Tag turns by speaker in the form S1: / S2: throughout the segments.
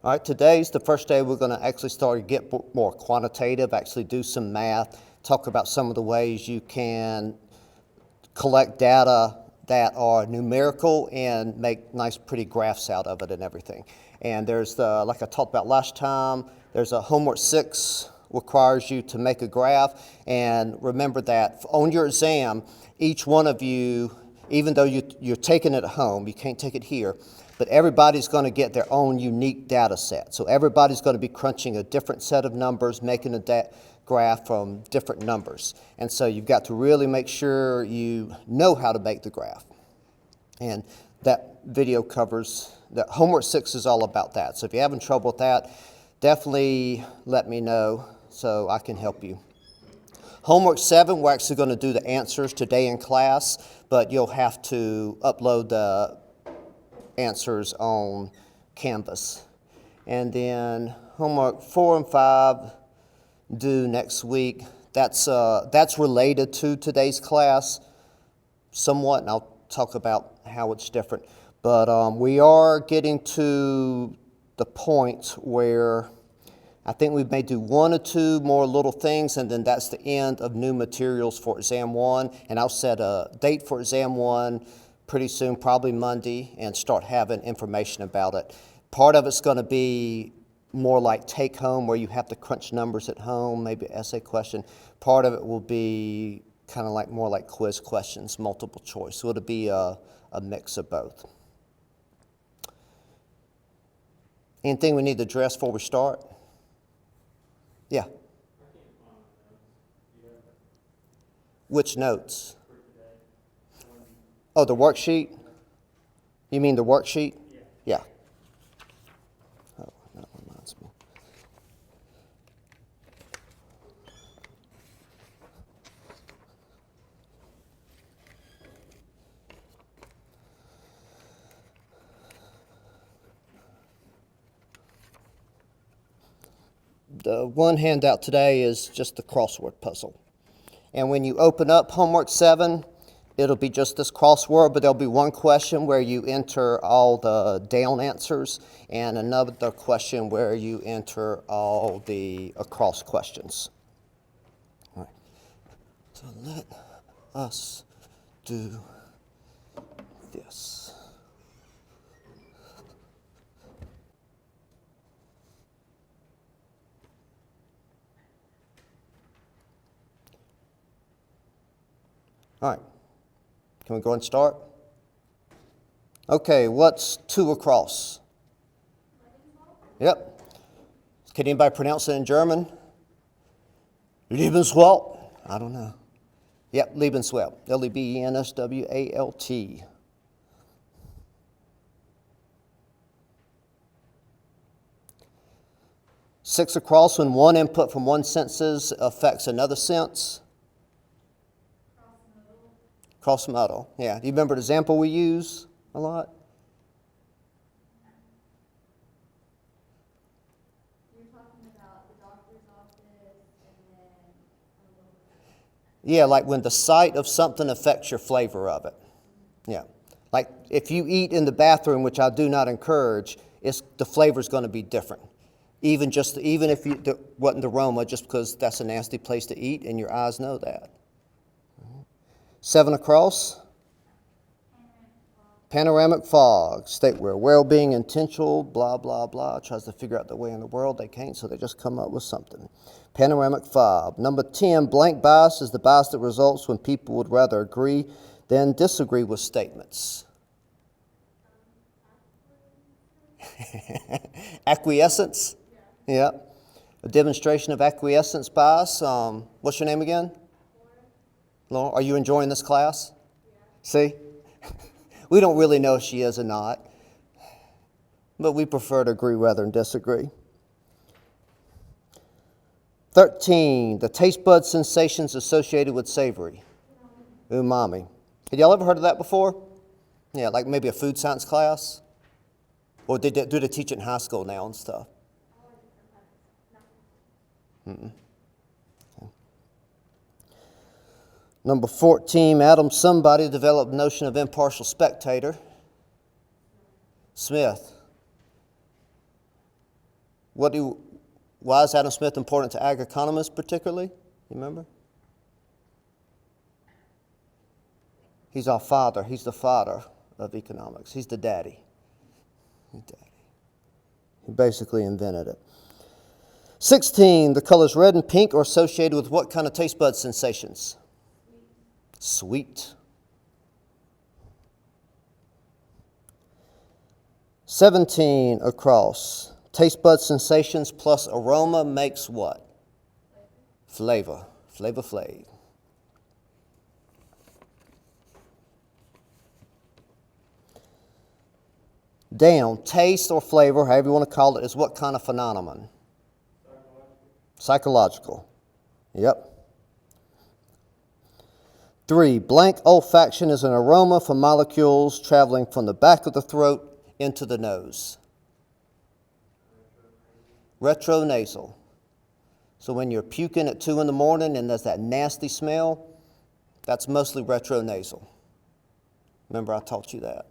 S1: All right, today's the first day we're going to actually start to get more quantitative, actually do some math, talk about some of the ways you can collect data that are numerical and make nice pretty graphs out of it and everything. And there's the, like I talked about last time, there's a homework 6 requires you to make a graph. And remember that on your exam, each one of you, even though you're taking it at home, you can't take it here, but everybody's going to get their own unique data set. So everybody's going to be crunching a different set of numbers, making a graph from different numbers. And so you've got to really make sure you know how to make the graph. And that video covers, that homework 6 is all about that. So if you're having trouble with that, definitely let me know so I can help you. Homework 7, we're actually going to do the answers today in class, but you'll have to upload the answers on Canvas. And then homework 4 and 5 due next week. That's related to today's class somewhat, and I'll talk about how it's different. But we are getting to the point where I think we may do 1 or 2 more little things, and then that's the end of new materials for exam 1. And I'll set a date for exam 1 pretty soon, probably Monday, and start having information about it. Part of it's going to be more like take home, where you have to crunch numbers at home, maybe an essay question. Part of it will be kind of like more like quiz questions, multiple choice. So it'll be a mix of both. Anything we need to address before we start? Yeah. Which notes? Oh, the worksheet? You mean the worksheet? Yeah. Oh, that reminds me. The one handout today is just the crossword puzzle. And when you open up homework 7, it'll be just this crossword, but there'll be one question where you enter all the down answers and another question where you enter all the across questions. All right. So let us do this. All right. Can we go and start? Okay, what's 2 across? Yep. Can anybody pronounce it in German? Lebenswelt? I don't know. Yep, Lebenswelt. Lebenswalt. 6 across, when one input from one sentence affects another sense. Cross-modal, yeah. Do you remember the example we use a lot?
S2: You're talking about the doctor's office and then...
S1: Yeah, like when the sight of something affects your flavor of it. Yeah. Like if you eat in the bathroom, which I do not encourage, the flavor's going to be different. Even if it wasn't the aroma, just because that's a nasty place to eat and your eyes know that. 7 across. Panoramic fog. State where well-being intentional, blah, blah, blah. Tries to figure out the way in the world. They can't, so they just come up with something. Panoramic fog. Number 10, blank bias is the bias that results when people would rather agree than disagree with statements. Acquiescence? Yeah. A demonstration of acquiescence bias. What's your name again? Laura, are you enjoying this class?
S2: Yeah.
S1: See? We don't really know if she is or not, but we prefer to agree rather than disagree. 13, the taste bud sensations associated with savory. Umami. Had y'all ever heard of that before? Yeah, like maybe a food science class? Or do they teach it in high school now and stuff? Mm-mm. Number 14, Adam somebody developed the notion of impartial spectator. Smith. Why is Adam Smith important to ag economists particularly? You remember? He's our father. He's the father of economics. He's the daddy. He basically invented it. 16, the colors red and pink are associated with what kind of taste bud sensations? Sweet. 17 across. Taste bud sensations plus aroma makes what? Flavor. Flavor Flav. Down, taste or flavor, however you want to call it, is what kind of phenomenon? Psychological. Yep. 3, blank olfaction is an aroma for molecules traveling from the back of the throat into the nose. Retronasal. So when you're puking at 2 in the morning and there's that nasty smell, that's mostly retronasal. Remember I taught you that.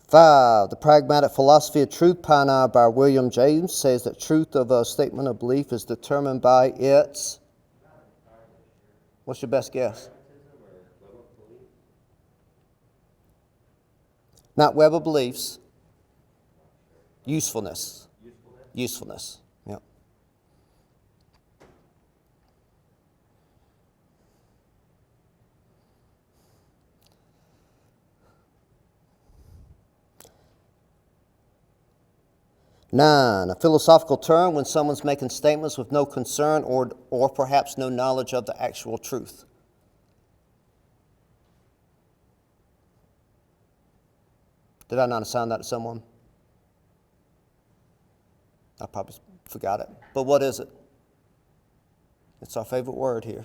S1: 5, the pragmatic philosophy of truth pioneered by William James says that truth of a statement of belief is determined by its, what's your best guess? Not web of beliefs. Usefulness. Usefulness. Yep. Nine, a philosophical term when someone's making statements with no concern or perhaps no knowledge of the actual truth. Did I not assign that to someone? I probably forgot it. But what is it? It's our favorite word here.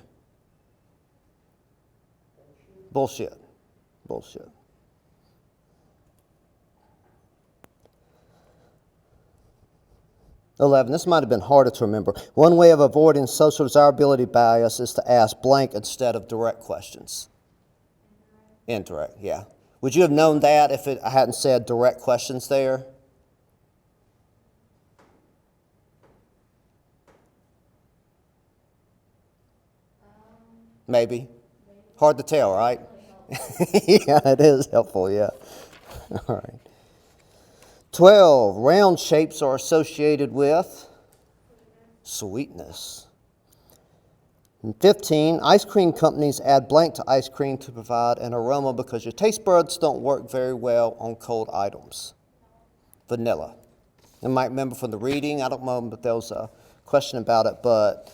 S1: Bullshit. Bullshit. $11. This might have been harder to remember. One way of avoiding social desirability bias is to ask blank instead of direct questions. Indirect, yeah. Would you have known that if I hadn't said direct questions there? Maybe. Hard to tell, right? Yeah, it is helpful, yeah. All right. 12, round shapes are associated with sweetness. And 15, ice cream companies add blank to ice cream to provide an aroma because your taste buds don't work very well on cold items. Vanilla. You might remember from the reading, I don't remember if there was a question about it, but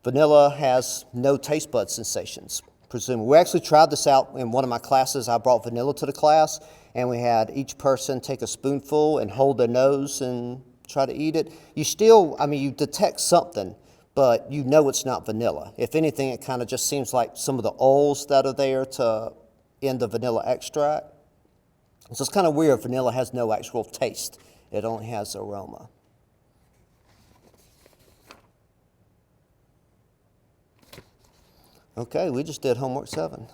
S1: vanilla has no taste bud sensations, presumably. We actually tried this out in one of my classes. I brought vanilla to the class, and we had each person take a spoonful and hold their nose and try to eat it. You still, you detect something, but you know it's not vanilla. If anything, it kind of just seems like some of the oils that are there in the vanilla extract. So it's kind of weird. Vanilla has no actual taste. It only has aroma. Okay, we just did homework 7.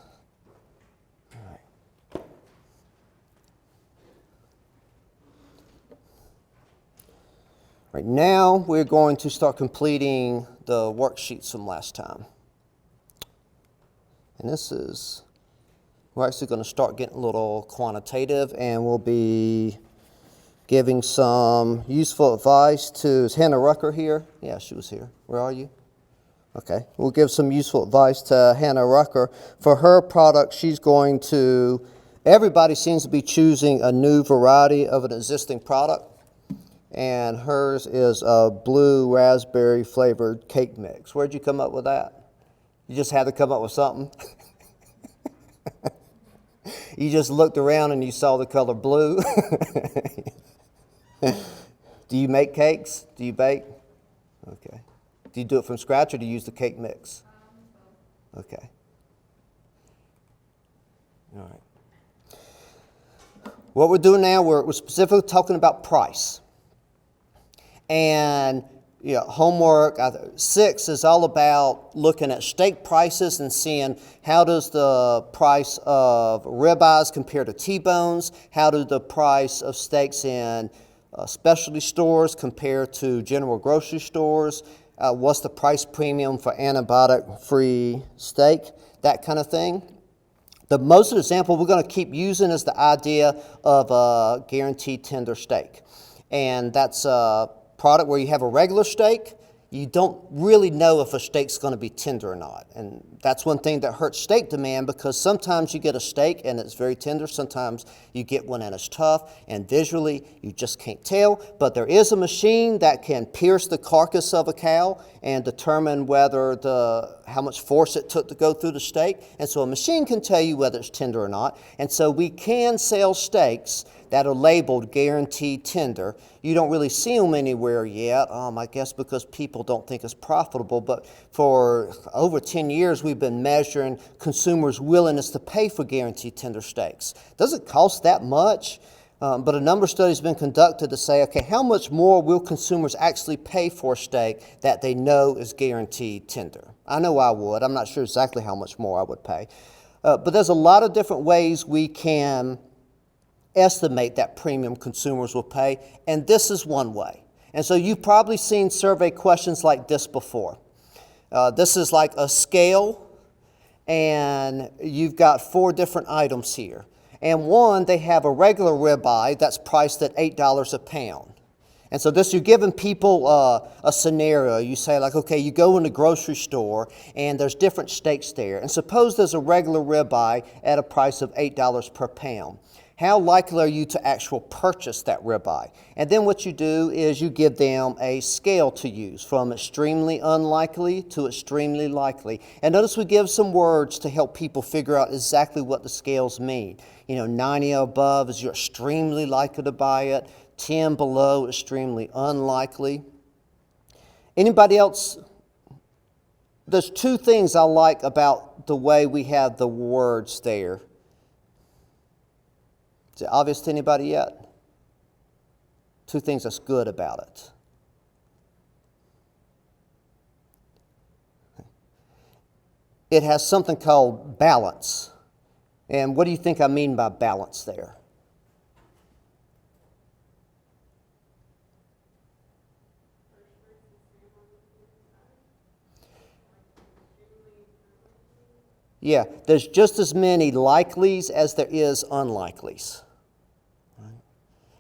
S1: Right now, we're going to start completing the worksheets from last time. And we're actually going to start getting a little quantitative, and we'll be giving some useful advice to, is Hannah Rucker here? Yeah, she was here. Where are you? Okay, we'll give some useful advice to Hannah Rucker. For her product, everybody seems to be choosing a new variety of an existing product. And hers is a blue raspberry flavored cake mix. Where'd you come up with that? You just had to come up with something? You just looked around and you saw the color blue? Do you make cakes? Do you bake? Okay. Do you do it from scratch or do you use the cake mix? Okay. All right. What we're doing now, we're specifically talking about price. And Yeah, homework. 6 is all about looking at steak prices and seeing how does the price of ribeyes compare to T-bones, how do the price of steaks in specialty stores compare to general grocery stores, what's the price premium for antibiotic-free steak, that kind of thing. The most example we're going to keep using is the idea of a guaranteed tender steak. And that's a product where you have a regular steak, you don't really know if a steak's going to be tender or not. And that's one thing that hurts steak demand, because sometimes you get a steak and it's very tender, sometimes you get one and it's tough, and visually you just can't tell. But there is a machine that can pierce the carcass of a cow and determine how much force it took to go through the steak. And so a machine can tell you whether it's tender or not. And so we can sell steaks that are labeled guaranteed tender. You don't really see them anywhere yet, I guess because people don't think it's profitable. But for over 10 years, we've been measuring consumers' willingness to pay for guaranteed tender steaks. Doesn't cost that much, but a number of studies have been conducted to say, okay, how much more will consumers actually pay for a steak that they know is guaranteed tender? I know I would. I'm not sure exactly how much more I would pay. But there's a lot of different ways we can estimate that premium consumers will pay, and this is one way. And so you've probably seen survey questions like this before. This is like a scale, and you've got 4 different items here. And one, they have a regular ribeye that's priced at $8 a pound. And so you're giving people a scenario. You say like, okay, you go in the grocery store and there's different steaks there. And suppose there's a regular ribeye at a price of $8 per pound. How likely are you to actually purchase that ribeye? And then what you do is you give them a scale to use from extremely unlikely to extremely likely. And notice we give some words to help people figure out exactly what the scales mean. 90 above is you're extremely likely to buy it. 10 below, extremely unlikely. Anybody else? There's 2 things I like about the way we have the words there. Is it obvious to anybody yet? 2 things that's good about it. It has something called balance. And what do you think I mean by balance there? Yeah, there's just as many likelies as there is unlikelies.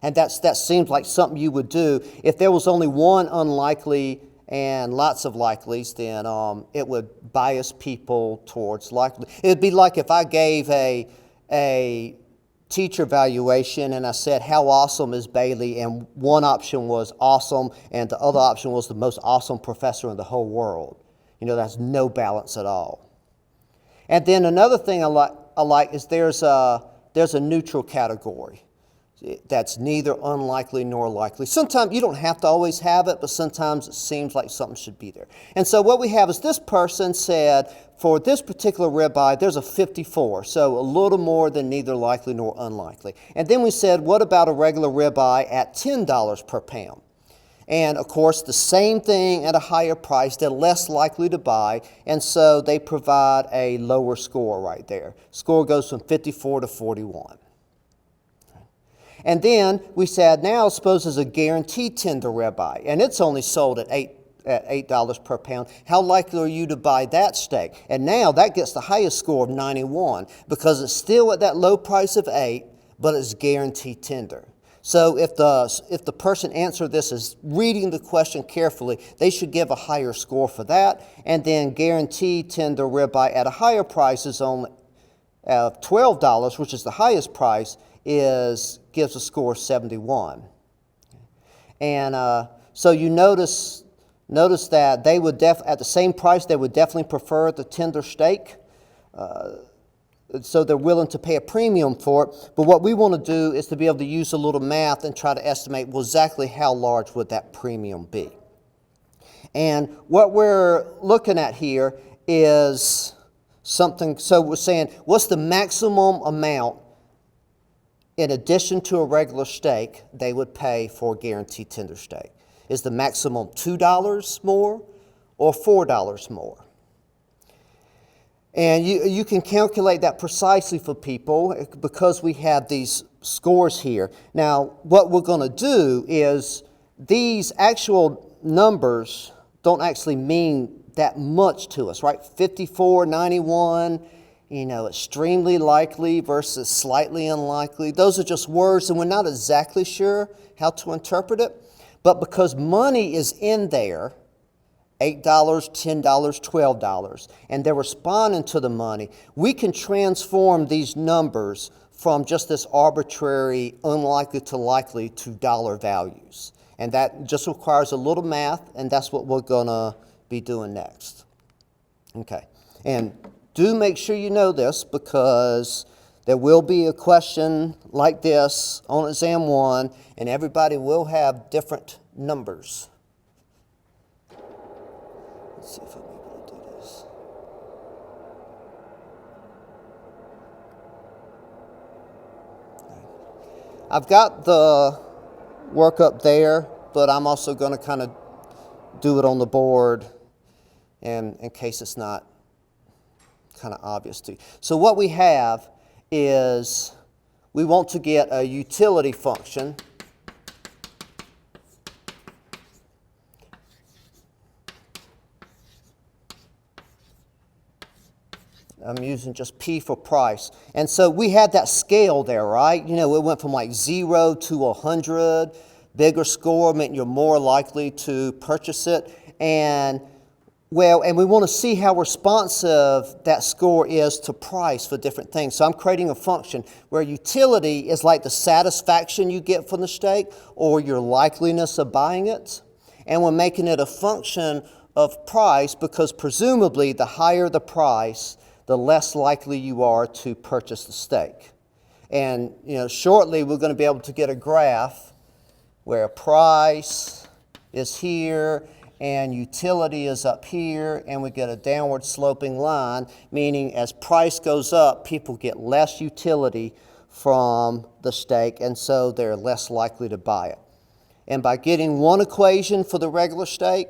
S1: And that seems like something you would do. If there was only one unlikely and lots of likelies, then it would bias people towards likely. It would be like if I gave a teacher evaluation and I said, how awesome is Bailey? And one option was awesome and the other option was the most awesome professor in the whole world. That's no balance at all. And then another thing I like is there's a neutral category that's neither unlikely nor likely. Sometimes you don't have to always have it, but sometimes it seems like something should be there. And so what we have is this person said, for this particular ribeye, there's a 54, so a little more than neither likely nor unlikely. And then we said, what about a regular ribeye at $10 per pound? And of course, the same thing at a higher price, they're less likely to buy, and so they provide a lower score right there. Score goes from 54 to 41. And then we said, now suppose there's a guaranteed tender ribeye, and it's only sold at $8 per pound. How likely are you to buy that steak? And now that gets the highest score of 91, because it's still at that low price of 8, but it's guaranteed tender. So if the person answered this as reading the question carefully, they should give a higher score for that. And then guaranteed tender ribeye at a higher price is only $12, which is the highest price, gives a score of 71. And so you notice that they would at the same price they would definitely prefer the tender steak. So they're willing to pay a premium for it. But what we want to do is to be able to use a little math and try to estimate, well, exactly how large would that premium be. And what we're looking at here is something, so we're saying, what's the maximum amount in addition to a regular steak they would pay for a guaranteed tender steak? Is the maximum $2 more or $4 more? And you can calculate that precisely for people because we have these scores here. Now, what we're going to do is these actual numbers don't actually mean that much to us, right? 54, 91, extremely likely versus slightly unlikely. Those are just words, and we're not exactly sure how to interpret it. But because money is in there, $8, $10, $12, and they're responding to the money, we can transform these numbers from just this arbitrary unlikely to likely to dollar values. And that just requires a little math, and that's what we're going to be doing next. Okay, and do make sure you know this because there will be a question like this on exam 1, and everybody will have different numbers. Let's see if I'm able to do this. I've got the work up there, but I'm also going to kind of do it on the board and in case it's not kind of obvious to you. So what we have is we want to get a utility function I'm using just P for price. And so we had that scale there, right? It went from like 0 to 100. Bigger score meant you're more likely to purchase it. And we want to see how responsive that score is to price for different things. So I'm creating a function where utility is like the satisfaction you get from the steak or your likeliness of buying it. And we're making it a function of price because presumably the higher the price, the less likely you are to purchase the steak. And shortly we're going to be able to get a graph where price is here and utility is up here, and we get a downward sloping line, meaning as price goes up, people get less utility from the steak, and so they're less likely to buy it. And by getting one equation for the regular steak,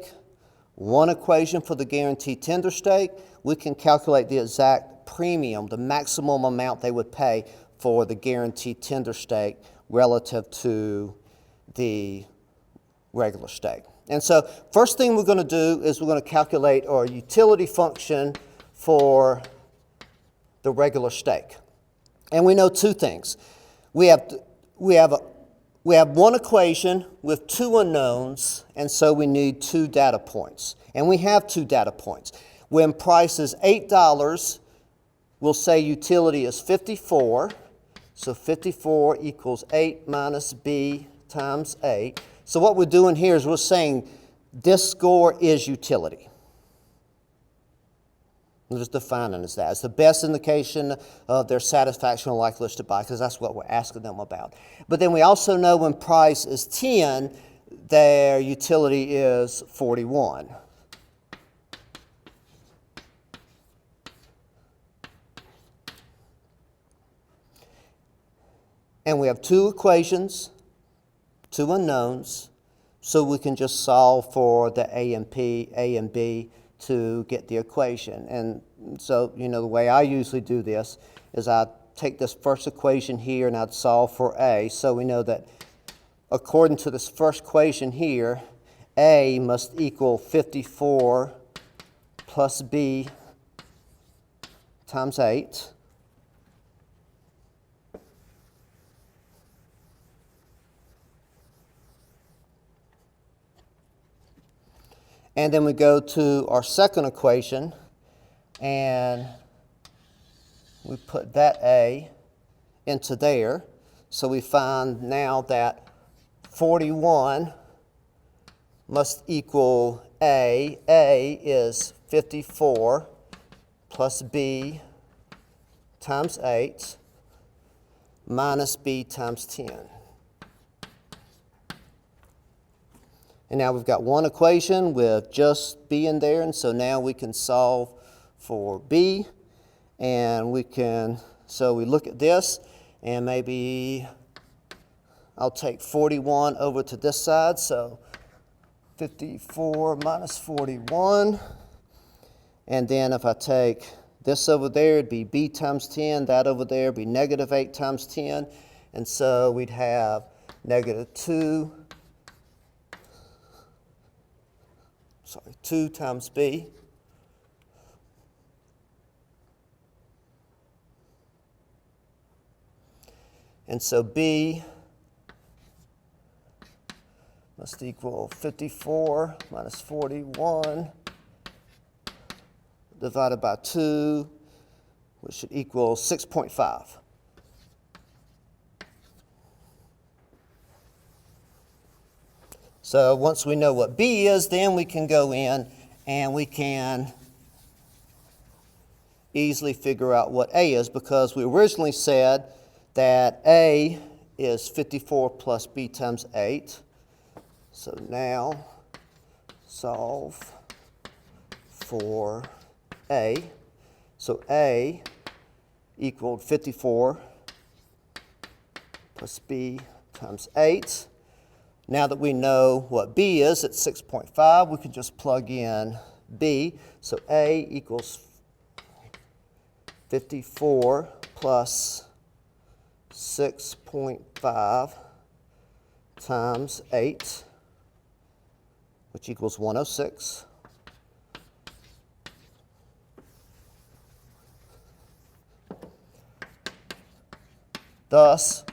S1: one equation for the guaranteed tender steak, we can calculate the exact premium, the maximum amount they would pay for the guaranteed tender steak relative to the regular steak. And so first thing we're going to do is we're going to calculate our utility function for the regular steak. And we know two things. We have one equation with two unknowns, and so we need two data points. And we have two data points. When price is $8, we'll say utility is 54. So 54 equals 8 minus B times 8. So what we're doing here is we're saying this score is utility. We're just defining it as that. It's the best indication of their satisfaction or likeliness to buy because that's what we're asking them about. But then we also know when price is 10, their utility is 41. And we have two equations, two unknowns, so we can just solve for the A and B to get the equation. And so, the way I usually do this is I take this first equation here and I'd solve for A. So we know that according to this first equation here, A must equal 54 plus B times 8. And then we go to our second equation, and we put that A into there. So we find now that 41 must equal A. A is 54 plus B times 8 minus B times 10. And now we've got one equation with just B in there, and so now we can solve for B. And so we look at this, and maybe I'll take 41 over to this side. So 54 minus 41. And then if I take this over there, it'd be b times 10. That over there would be negative 8 times 10. And so we'd have negative 2 times b. And so b must equal 54 minus 41 divided by 2, which should equal 6.5. So once we know what b is, then we can go in and we can easily figure out what a is, because we originally said that a is 54 plus b times 8. So now solve for a. So a equaled 54 plus b times 8. Now that we know what b is, it's 6.5, we can just plug in b. So a equals 54 plus 6.5 times 8, which equals 106. Thus,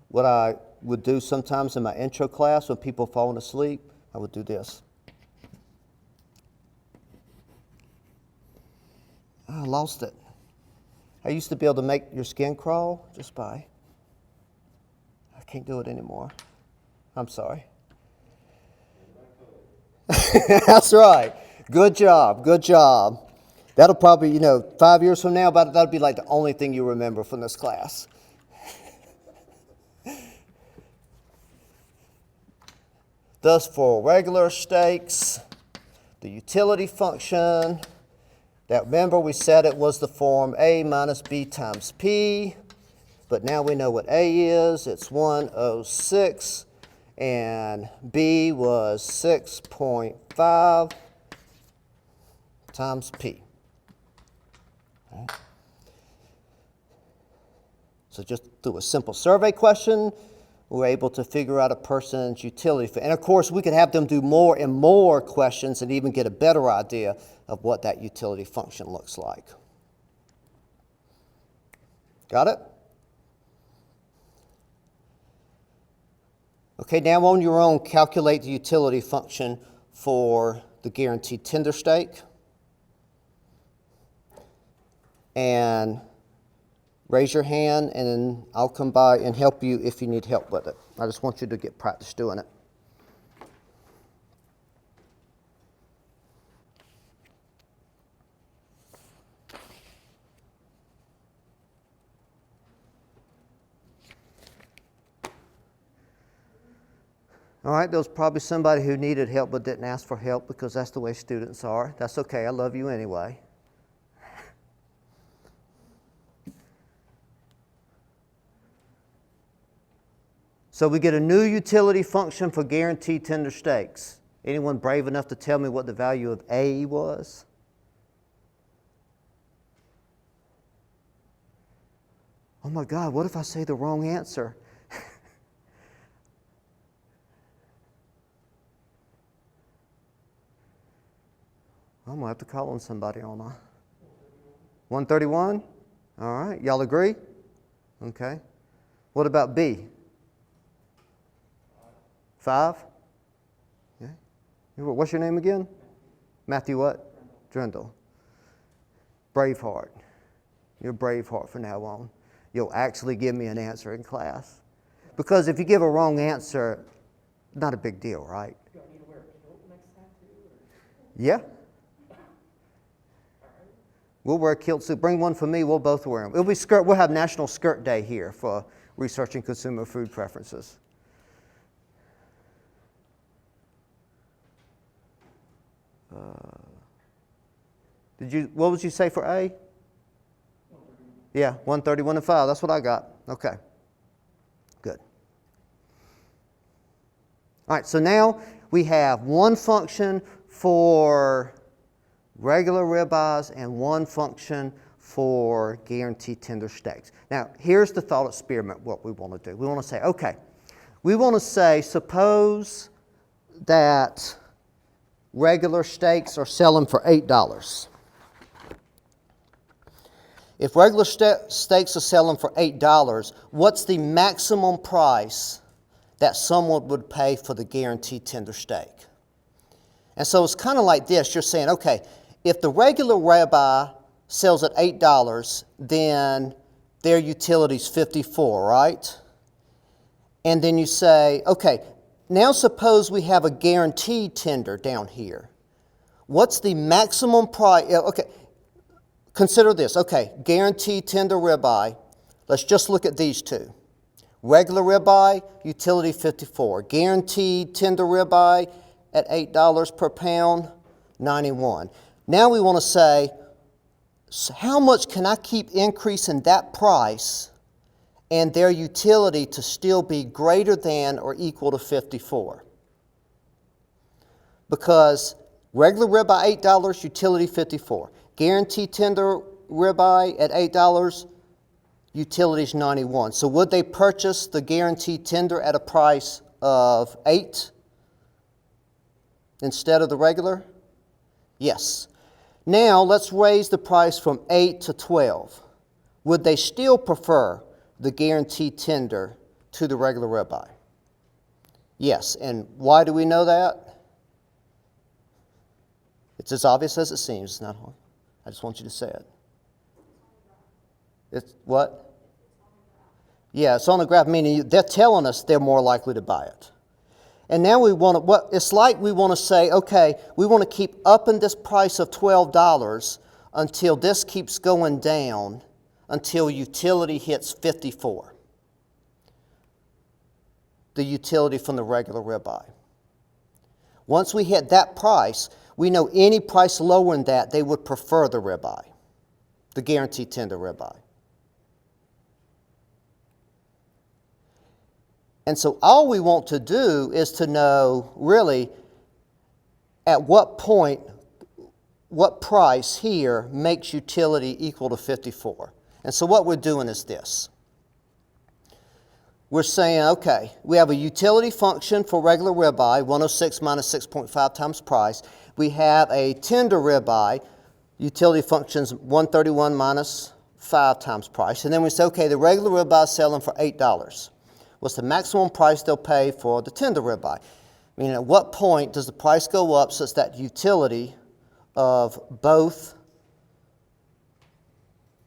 S1: what I would do sometimes in my intro class when people are falling asleep, I would do this. I lost it. I used to be able to make your skin crawl just by. I can't do it anymore. I'm sorry. That's right. Good job. Good job. That'll probably, 5 years from now, that'll be like the only thing you remember from this class. Thus, for regular stakes, the utility function, that remember we said it was the form a minus b times p, but now we know what a is. It's 106, and b was 6.5 times p. Okay. So just through a simple survey question, we're able to figure out a person's utility. And of course, we could have them do more and more questions and even get a better idea of what that utility function looks like. Got it? Okay, now on your own, calculate the utility function for the guaranteed tender stake. And raise your hand, and then I'll come by and help you if you need help with it. I just want you to get practice doing it. All right, there was probably somebody who needed help but didn't ask for help, because that's the way students are. That's okay, I love you anyway. So we get a new utility function for guaranteed tender stakes. Anyone brave enough to tell me what the value of A was? Oh my God, what if I say the wrong answer? I'm going to have to call on somebody, aren't I? 131? All right, y'all agree? Okay. What about B? 5? Okay. What's your name again? Matthew what? Drendel. Braveheart. You're Braveheart from now on. You'll actually give me an answer in class. Because if you give a wrong answer, not a big deal, right?
S3: Do I need to wear a kilt next time too?
S1: Yeah. We'll wear a kilt suit. Bring one for me. We'll both wear them. It'll be skirt. We'll have National Skirt Day here for researching consumer food preferences. What would you say for A? 131. Yeah, 131 and 5. That's what I got. Okay. Good. All right, so now we have one function for regular ribeyes and one function for guaranteed tender steaks. Now, here's the thought experiment, what we want to do. We want to say, okay, we want to say, suppose that regular steaks are selling for $8. If regular steaks are selling for $8, what's the maximum price that someone would pay for the guaranteed tender steak? And so it's kind of like this. You're saying, okay, if the regular ribeye sells at $8, then their utility's $54, right? And then you say, okay, now suppose we have a guaranteed tender down here. What's the maximum price? Okay, consider this. Okay, guaranteed tender ribeye. Let's just look at these two. Regular ribeye, utility $54. Guaranteed tender ribeye at $8 per pound, $91. Now we want to say, so how much can I keep increasing that price and their utility to still be greater than or equal to $54? Because regular ribeye $8, utility $54. Guaranteed tender ribeye at $8, utilities $91. So would they purchase the guaranteed tender at a price of $8 instead of the regular? Yes. Now let's raise the price from $8 to $12. Would they still prefer the guaranteed tender to the regular ribeye? Yes. And why do we know that? It's as obvious as it seems. It's not hard. I just want you to say it. It's what? Yeah, it's on the graph, meaning they're telling us they're more likely to buy it. And now we want to, it's like we want to say, okay, we want to keep upping this price of $12 until this keeps going down until utility hits 54. The utility from the regular ribeye. Once we hit that price, we know any price lower than that, they would prefer the ribeye, the guaranteed tender ribeye. And so all we want to do is to know, really, at what point, what price here makes utility equal to 54. And so what we're doing is this. We're saying, okay, we have a utility function for regular ribeye, 106 minus 6.5 times price. We have a tender ribeye, utility functions 131 minus 5 times price. And then we say, okay, the regular ribeye is selling for $8. What's the maximum price they'll pay for the tender ribeye? Meaning, at what point does the price go up such that utility of both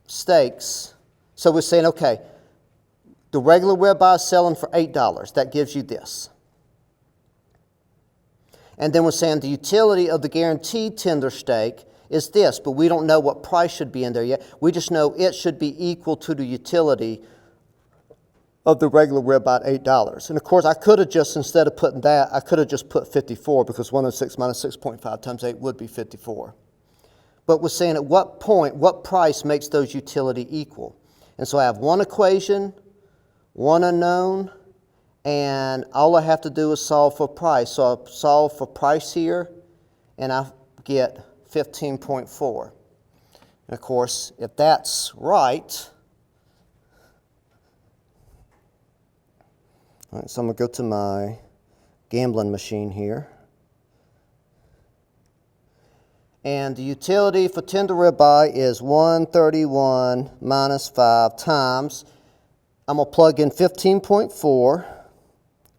S1: steaks? So we're saying, okay, the regular ribeye is selling for $8. That gives you this. And then we're saying the utility of the guaranteed tender steak is this, but we don't know what price should be in there yet. We just know it should be equal to the utility of the regular ribeye at $8. And of course, I could have just, instead of putting that, I could have just put 54 because 106 minus 6.5 times 8 would be 54. But we're saying at what point, what price makes those utility equal? And so I have one equation, one unknown, and all I have to do is solve for price. So I solve for price here, and I get 15.4. And of course, if that's right, all right, so I'm going to go to my gambling machine here. And the utility for tender ribeye is 131 minus 5 times. I'm going to plug in 15.4,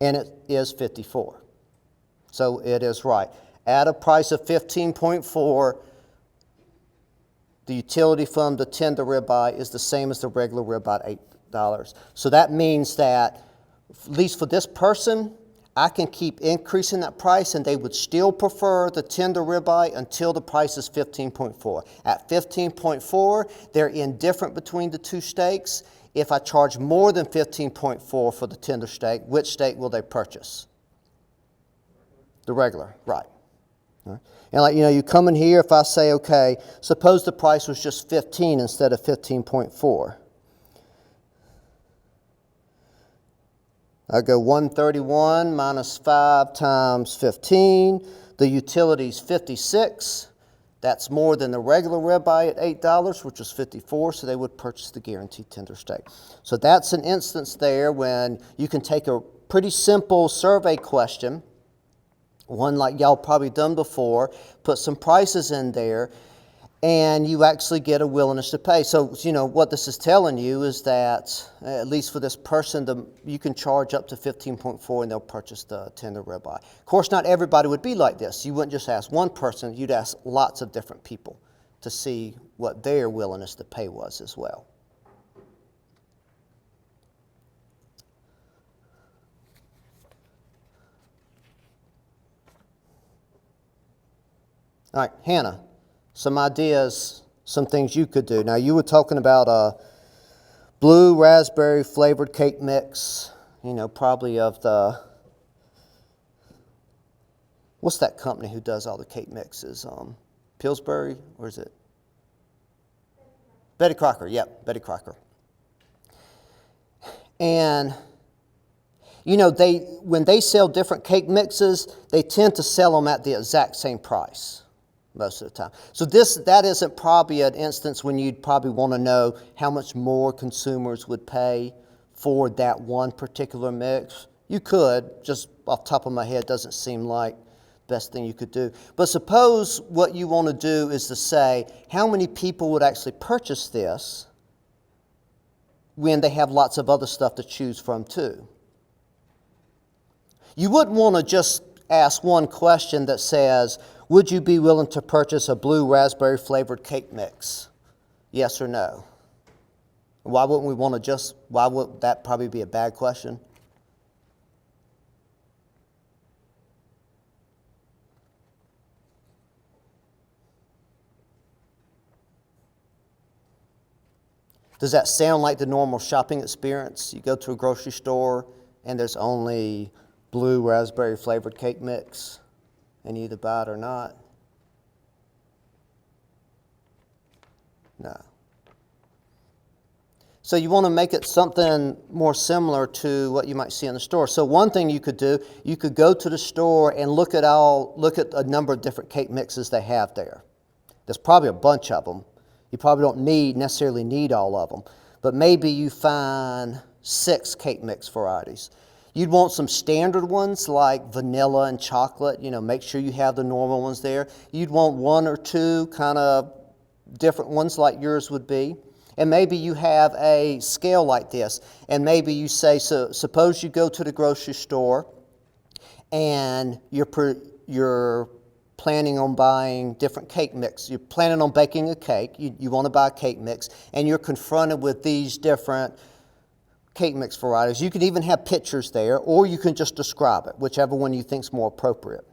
S1: and it is 54. So it is right. At a price of 15.4, the utility from the tender ribeye is the same as the regular ribeye at $8. So that means that, at least for this person, I can keep increasing that price and they would still prefer the tender ribeye until the price is 15.4. At 15.4, they're indifferent between the two steaks. If I charge more than 15.4 for the tender steak, which steak will they purchase? The regular, right. And like, you come in here, if I say, okay, suppose the price was just 15 instead of 15.4. I go 131 minus 5 times 15. The utilities 56. That's more than the regular ribeye at $8, which was 54, so they would purchase the guaranteed tender steak. So that's an instance there when you can take a pretty simple survey question, one like y'all probably done before, put some prices in there, and you actually get a willingness to pay. So, what this is telling you is that, at least for this person, you can charge up to 15.4 and they'll purchase the tender ribeye. Of course, not everybody would be like this. You wouldn't just ask one person, you'd ask lots of different people to see what their willingness to pay was as well. All right, Hannah. Some ideas, some things you could do. Now, you were talking about a blue raspberry flavored cake mix, probably of the, what's that company who does all the cake mixes? Pillsbury, or is it? Betty Crocker, yep, Betty Crocker. And, when they sell different cake mixes, they tend to sell them at the exact same price most of the time. So that isn't probably an instance when you'd probably want to know how much more consumers would pay for that one particular mix. You could, just off the top of my head, doesn't seem like the best thing you could do. But suppose what you want to do is to say, how many people would actually purchase this when they have lots of other stuff to choose from too? You wouldn't want to just ask one question that says, would you be willing to purchase a blue raspberry flavored cake mix? Yes or no? Why would that probably be a bad question? Does that sound like the normal shopping experience? You go to a grocery store and there's only blue raspberry flavored cake mix, and you either buy it or not? No. So you want to make it something more similar to what you might see in the store. So one thing you could do, you could go to the store and look at a number of different cake mixes they have there. There's probably a bunch of them. You probably don't necessarily need all of them, but maybe you find 6 cake mix varieties. You'd want some standard ones like vanilla and chocolate, make sure you have the normal ones there. You'd want 1 or 2 kind of different ones like yours would be. And maybe you have a scale like this, and maybe you say, so suppose you go to the grocery store and you're planning on buying different cake mix. You're planning on baking a cake. You want to buy a cake mix, and you're confronted with these different cake mix varieties. You can even have pictures there, or you can just describe it, whichever one you think is more appropriate.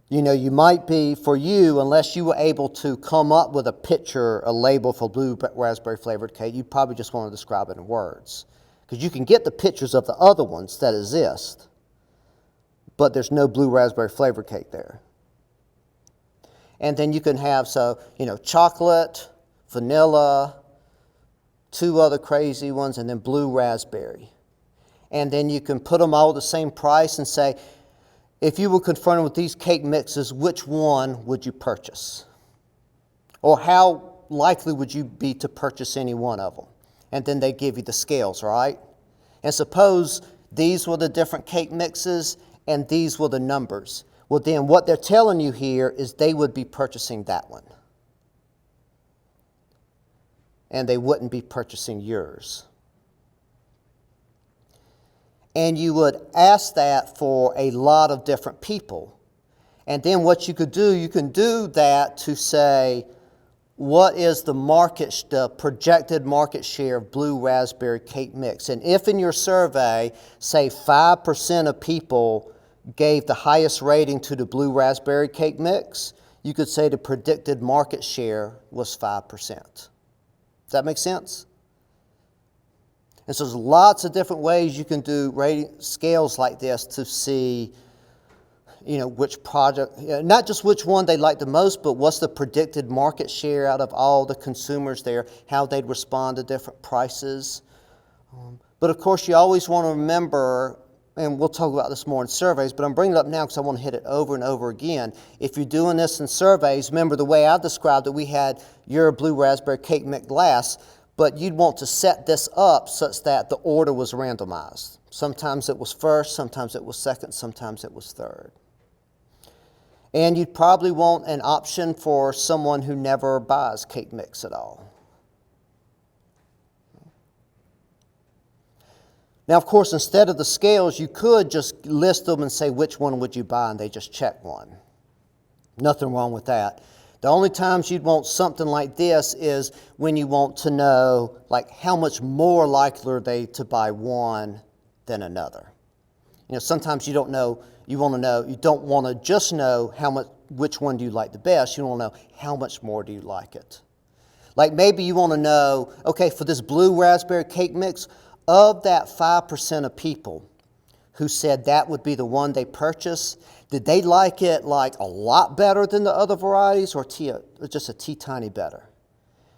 S1: You might be, for you, unless you were able to come up with a picture, a label for blue raspberry flavored cake, you'd probably just want to describe it in words. Because you can get the pictures of the other ones that exist, but there's no blue raspberry flavored cake there. And then you can have, chocolate, vanilla, 2 other crazy ones, and then blue raspberry. And then you can put them all at the same price and say, if you were confronted with these cake mixes, which one would you purchase? Or how likely would you be to purchase any one of them? And then they give you the scales, right? And suppose these were the different cake mixes and these were the numbers. Well, then what they're telling you here is they would be purchasing that one. And they wouldn't be purchasing yours. And you would ask that for a lot of different people. And then what you could do, you can do that to say, what is the projected market share of blue raspberry cake mix? And if in your survey, say 5% of people gave the highest rating to the blue raspberry cake mix, you could say the predicted market share was 5%. Does that make sense? And so there's lots of different ways you can do rating scales like this to see, which project, not just which one they like the most, but what's the predicted market share out of all the consumers there, how they'd respond to different prices. But of course, you always want to remember, and we'll talk about this more in surveys, but I'm bringing it up now because I want to hit it over and over again. If you're doing this in surveys, remember the way I described it, we had your blue raspberry cake mix last, but you'd want to set this up such that the order was randomized. Sometimes it was first, sometimes it was second, sometimes it was third. And you'd probably want an option for someone who never buys cake mix at all. Now, of course, instead of the scales, you could just list them and say, which one would you buy? And they just check one. Nothing wrong with that. The only times you'd want something like this is when you want to know, like, how much more likely are they to buy one than another. You know, sometimes you don't know, you want to know, you don't want to just know which one do you like the best. You want to know how much more do you like it. Like maybe you want to know, okay, for this blue raspberry cake mix, of that 5% of people who said that would be the one they purchased, did they like it like a lot better than the other varieties or just a teeny better?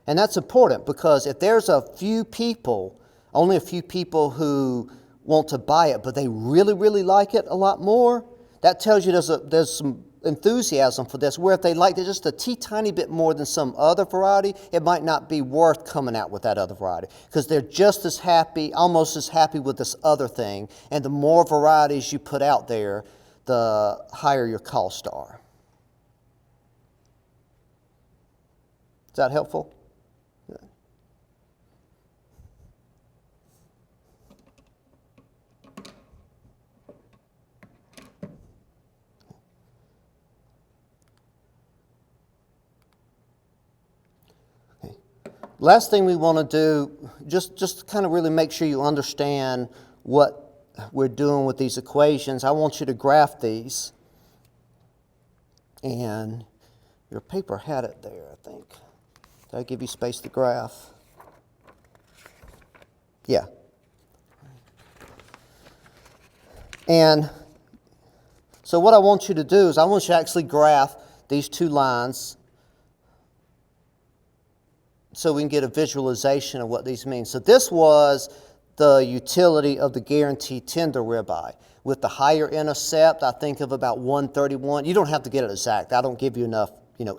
S1: And that's important because if there's only a few people who want to buy it, but they really, really like it a lot more, that tells you there's some enthusiasm for this, where if they liked it just a tiny bit more than some other variety, it might not be worth coming out with that other variety because they're just as happy, almost as happy with this other thing. And the more varieties you put out there, the higher your costs are. Is that helpful? Last thing we want to do, just kind of really make sure you understand what we're doing with these equations. I want you to graph these. And your paper had it there, I think. Did I give you space to graph? Yeah. And so what I want you to do is I want you to actually graph these two lines so we can get a visualization of what these mean. So this was the utility of the guaranteed tender ribeye. With the higher intercept, I think of about 131. You don't have to get it exact. I don't give you enough,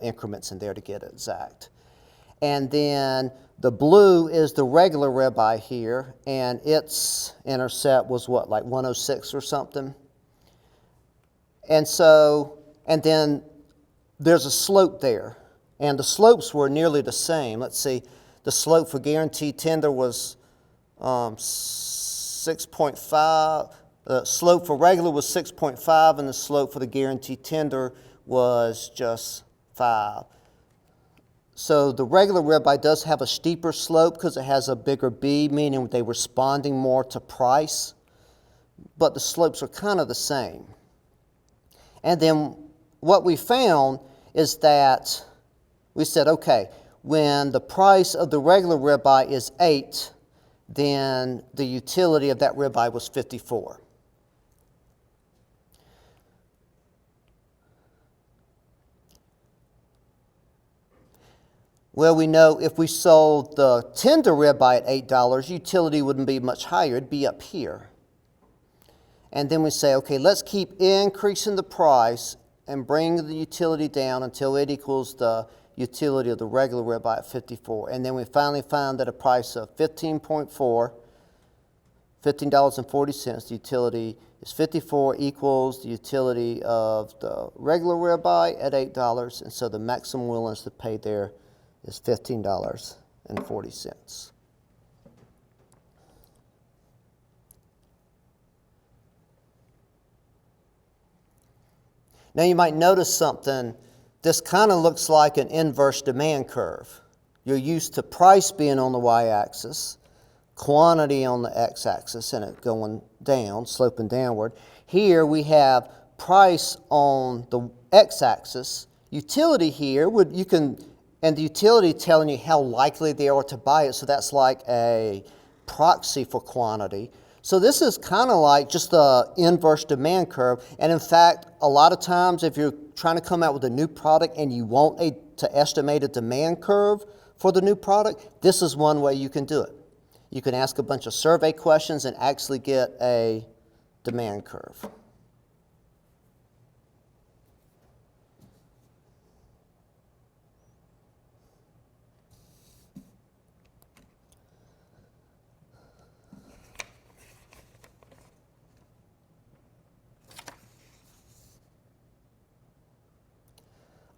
S1: increments in there to get it exact. And then the blue is the regular ribeye here, and its intercept was what, like 106 or something? And then there's a slope there. And the slopes were nearly the same. Let's see, the slope for guaranteed tender was 6.5. The slope for regular was 6.5, and the slope for the guaranteed tender was just 5. So the regular ribeye does have a steeper slope because it has a bigger B, meaning they're responding more to price. But the slopes are kind of the same. And then what we found is that we said, okay, when the price of the regular ribeye is 8, then the utility of that ribeye was 54. Well, we know if we sold the tender ribeye at $8, utility wouldn't be much higher. It'd be up here. And then we say, okay, let's keep increasing the price and bring the utility down until it equals the utility of the regular ribeye at 54. And then we finally found that a price of $15.40, the utility is 54 equals the utility of the regular ribeye at $8. And so the maximum willingness to pay there is $15.40. Now you might notice something. This kind of looks like an inverse demand curve. You're used to price being on the y-axis, quantity on the x-axis, and it going down, sloping downward. Here we have price on the x-axis, utility here, and the utility telling you how likely they are to buy it, so that's like a proxy for quantity. So this is kind of like just the inverse demand curve. And in fact, a lot of times if you're trying to come out with a new product and you want to estimate a demand curve for the new product, this is one way you can do it. You can ask a bunch of survey questions and actually get a demand curve.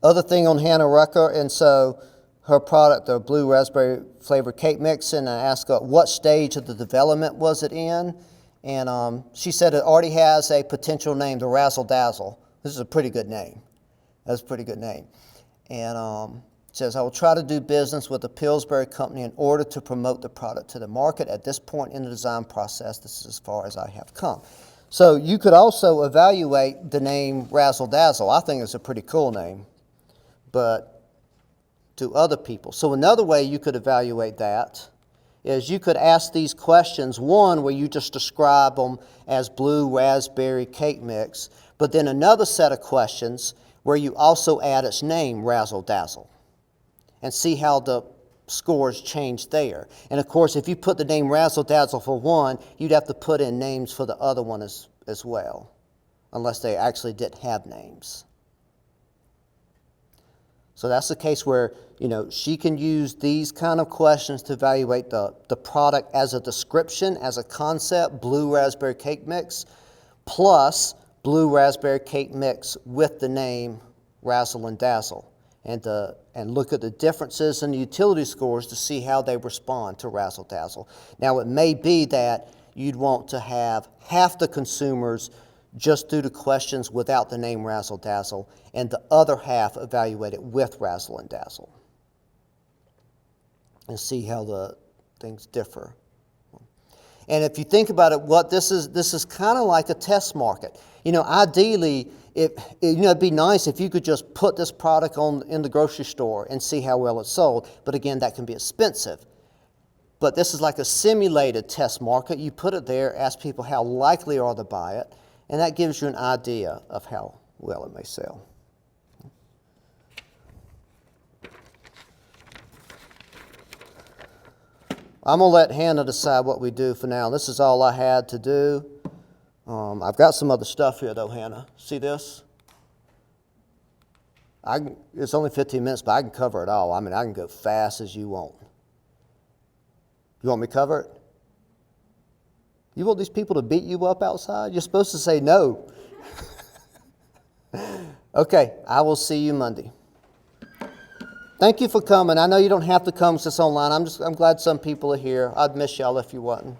S1: Other thing on Hannah Rucker, and so her product, the blue raspberry flavored cake mix, and I asked her what stage of the development was it in, and she said it already has a potential name, the Razzle Dazzle. This is a pretty good name. That's a pretty good name. And it says, I will try to do business with the Pillsbury Company in order to promote the product to the market. At this point in the design process, this is as far as I have come. So you could also evaluate the name Razzle Dazzle. I think it's a pretty cool name, but to other people. So another way you could evaluate that is you could ask these questions, one where you just describe them as blue raspberry cake mix, but then another set of questions where you also add its name, Razzle Dazzle, and see how the scores change there. And of course, if you put the name Razzle Dazzle for one, you'd have to put in names for the other one as well, unless they actually didn't have names. So that's the case where, she can use these kind of questions to evaluate the product as a description, as a concept, blue raspberry cake mix, plus blue raspberry cake mix with the name Razzle and Dazzle, and look at the differences in the utility scores to see how they respond to Razzle Dazzle. Now, it may be that you'd want to have half the consumers just do the questions without the name Razzle Dazzle, and the other half evaluate it with Razzle and Dazzle, and see how the things differ. And if you think about it, this is kind of like a test market. Ideally, it'd be nice if you could just put this product in the grocery store and see how well it's sold. But again, that can be expensive. But this is like a simulated test market. You put it there, ask people how likely are to buy it, and that gives you an idea of how well it may sell. I'm going to let Hannah decide what we do for now. This is all I had to do. I've got some other stuff here, though, Hannah. See this? It's only 15 minutes, but I can cover it all. I can go fast as you want. You want me to cover it? You want these people to beat you up outside? You're supposed to say no. Okay, I will see you Monday. Thank you for coming. I know you don't have to come because it's online. I'm glad some people are here. I'd miss y'all if you wasn't.